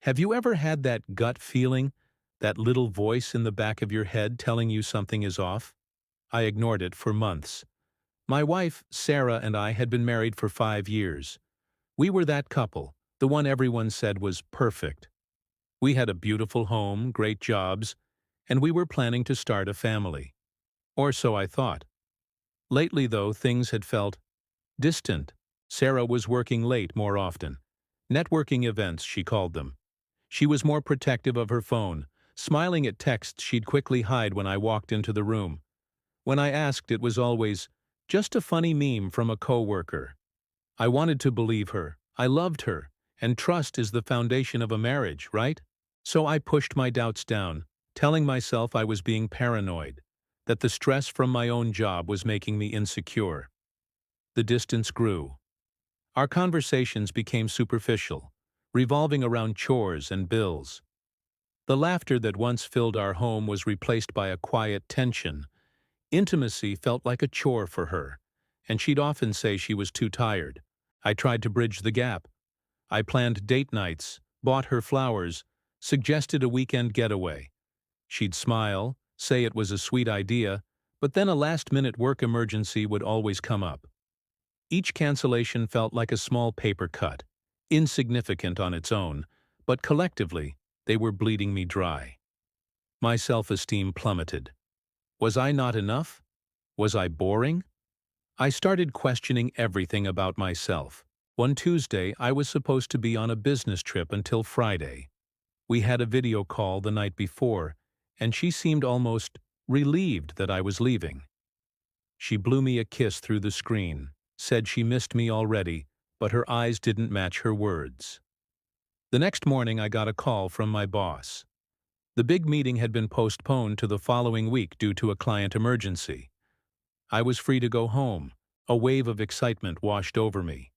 Have you ever had that gut feeling, that little voice in the back of your head telling you something is off? I ignored it for months. My wife, Sarah, and I had been married for 5 years. We were that couple, the one everyone said was perfect. We had a beautiful home, great jobs, and we were planning to start a family. Or so I thought. Lately, though, things had felt distant. Sarah was working late more often. Networking events, she called them. She was more protective of her phone, smiling at texts she'd quickly hide when I walked into the room. When I asked, it was always, just a funny meme from a coworker. I wanted to believe her. I loved her. And trust is the foundation of a marriage, right? So I pushed my doubts down, telling myself I was being paranoid, that the stress from my own job was making me insecure. The distance grew. Our conversations became superficial, revolving around chores and bills. The laughter that once filled our home was replaced by a quiet tension. Intimacy felt like a chore for her, and she'd often say she was too tired. I tried to bridge the gap. I planned date nights, bought her flowers, suggested a weekend getaway. She'd smile, say it was a sweet idea, but then a last-minute work emergency would always come up. Each cancellation felt like a small paper cut, insignificant on its own, but collectively, they were bleeding me dry. My self-esteem plummeted. Was I not enough? Was I boring? I started questioning everything about myself. One Tuesday, I was supposed to be on a business trip until Friday. We had a video call the night before, and she seemed almost relieved that I was leaving. She blew me a kiss through the screen, said she missed me already, but her eyes didn't match her words. The next morning, I got a call from my boss. The big meeting had been postponed to the following week due to a client emergency. I was free to go home. A wave of excitement washed over me.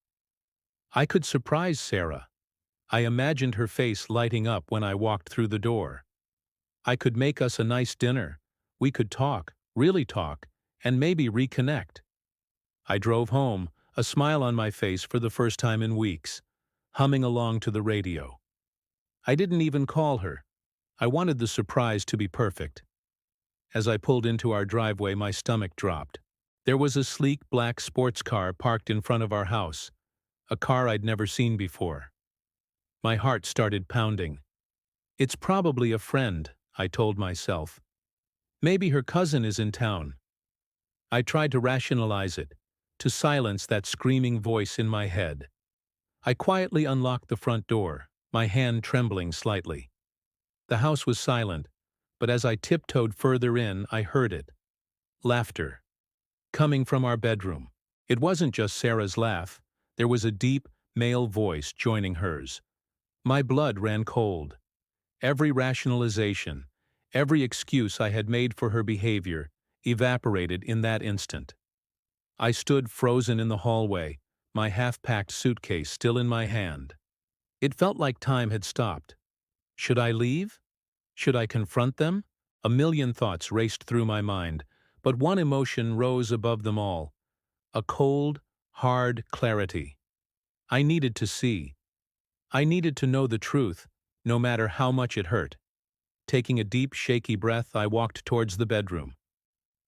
I could surprise Sarah. I imagined her face lighting up when I walked through the door. I could make us a nice dinner. We could talk, really talk, and maybe reconnect. I drove home, a smile on my face for the first time in weeks, humming along to the radio. I didn't even call her. I wanted the surprise to be perfect. As I pulled into our driveway, my stomach dropped. There was a sleek black sports car parked in front of our house, a car I'd never seen before. My heart started pounding. It's probably a friend, I told myself. Maybe her cousin is in town. I tried to rationalize it, to silence that screaming voice in my head. I quietly unlocked the front door, my hand trembling slightly. The house was silent, but as I tiptoed further in, I heard it. Laughter. Coming from our bedroom. It wasn't just Sarah's laugh. There was a deep, male voice joining hers. My blood ran cold. Every rationalization, every excuse I had made for her behavior, evaporated in that instant. I stood frozen in the hallway, my half-packed suitcase still in my hand. It felt like time had stopped. Should I leave? Should I confront them? A million thoughts raced through my mind, but one emotion rose above them all. A cold, hard clarity. I needed to see. I needed to know the truth, no matter how much it hurt. Taking a deep, shaky breath, I walked towards the bedroom.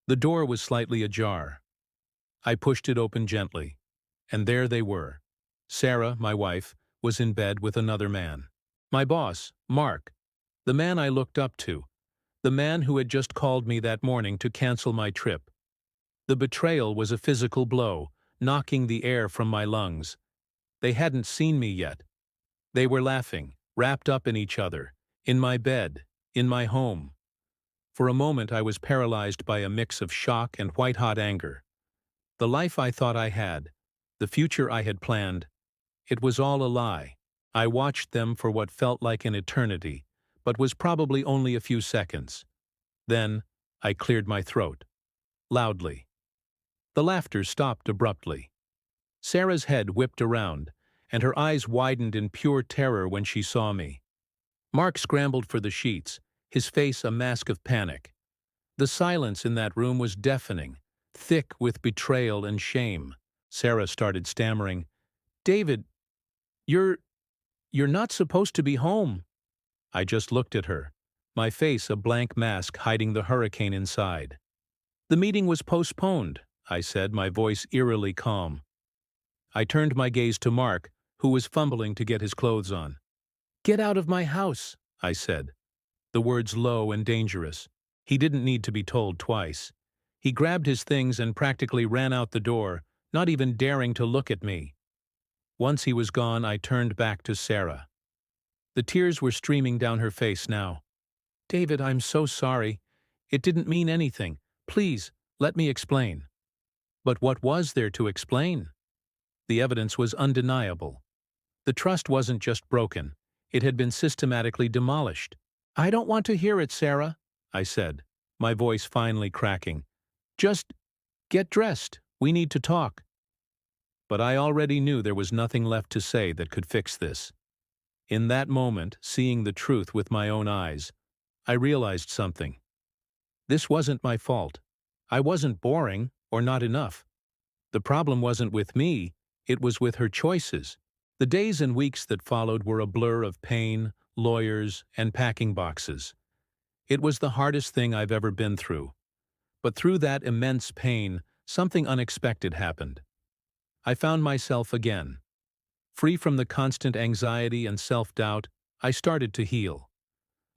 The door was slightly ajar. I pushed it open gently, and there they were. Sarah, my wife, was in bed with another man. My boss, Mark, the man I looked up to, the man who had just called me that morning to cancel my trip. The betrayal was a physical blow, knocking the air from my lungs. They hadn't seen me yet. They were laughing, wrapped up in each other, in my bed, in my home. For a moment I was paralyzed by a mix of shock and white-hot anger. The life I thought I had, the future I had planned, it was all a lie. I watched them for what felt like an eternity, but was probably only a few seconds. Then, I cleared my throat. Loudly. The laughter stopped abruptly. Sarah's head whipped around, and her eyes widened in pure terror when she saw me. Mark scrambled for the sheets, his face a mask of panic. The silence in that room was deafening, thick with betrayal and shame. Sarah started stammering, "David, you're not supposed to be home." I just looked at her, my face a blank mask hiding the hurricane inside. "The meeting was postponed," I said, my voice eerily calm. I turned my gaze to Mark, who was fumbling to get his clothes on. "Get out of my house," I said, the words low and dangerous. He didn't need to be told twice. He grabbed his things and practically ran out the door, not even daring to look at me. Once he was gone, I turned back to Sarah. The tears were streaming down her face now. "David, I'm so sorry. It didn't mean anything. Please, let me explain." But what was there to explain? The evidence was undeniable. The trust wasn't just broken. It had been systematically demolished. "I don't want to hear it, Sarah," I said, my voice finally cracking. "Just get dressed. We need to talk." But I already knew there was nothing left to say that could fix this. In that moment, seeing the truth with my own eyes, I realized something. This wasn't my fault. I wasn't boring or not enough. The problem wasn't with me, it was with her choices. The days and weeks that followed were a blur of pain, lawyers, and packing boxes. It was the hardest thing I've ever been through. But through that immense pain, something unexpected happened. I found myself again. Free from the constant anxiety and self-doubt, I started to heal.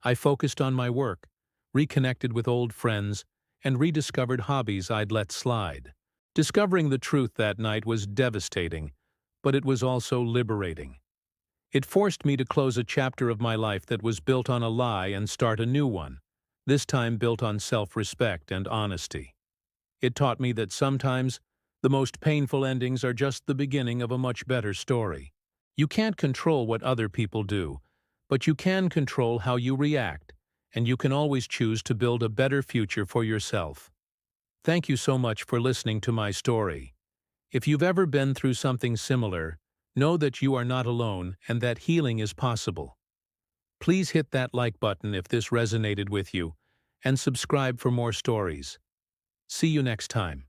I focused on my work, reconnected with old friends, and rediscovered hobbies I'd let slide. Discovering the truth that night was devastating, but it was also liberating. It forced me to close a chapter of my life that was built on a lie and start a new one, this time built on self-respect and honesty. It taught me that sometimes the most painful endings are just the beginning of a much better story. You can't control what other people do, but you can control how you react, and you can always choose to build a better future for yourself. Thank you so much for listening to my story. If you've ever been through something similar, know that you are not alone and that healing is possible. Please hit that like button if this resonated with you, and subscribe for more stories. See you next time.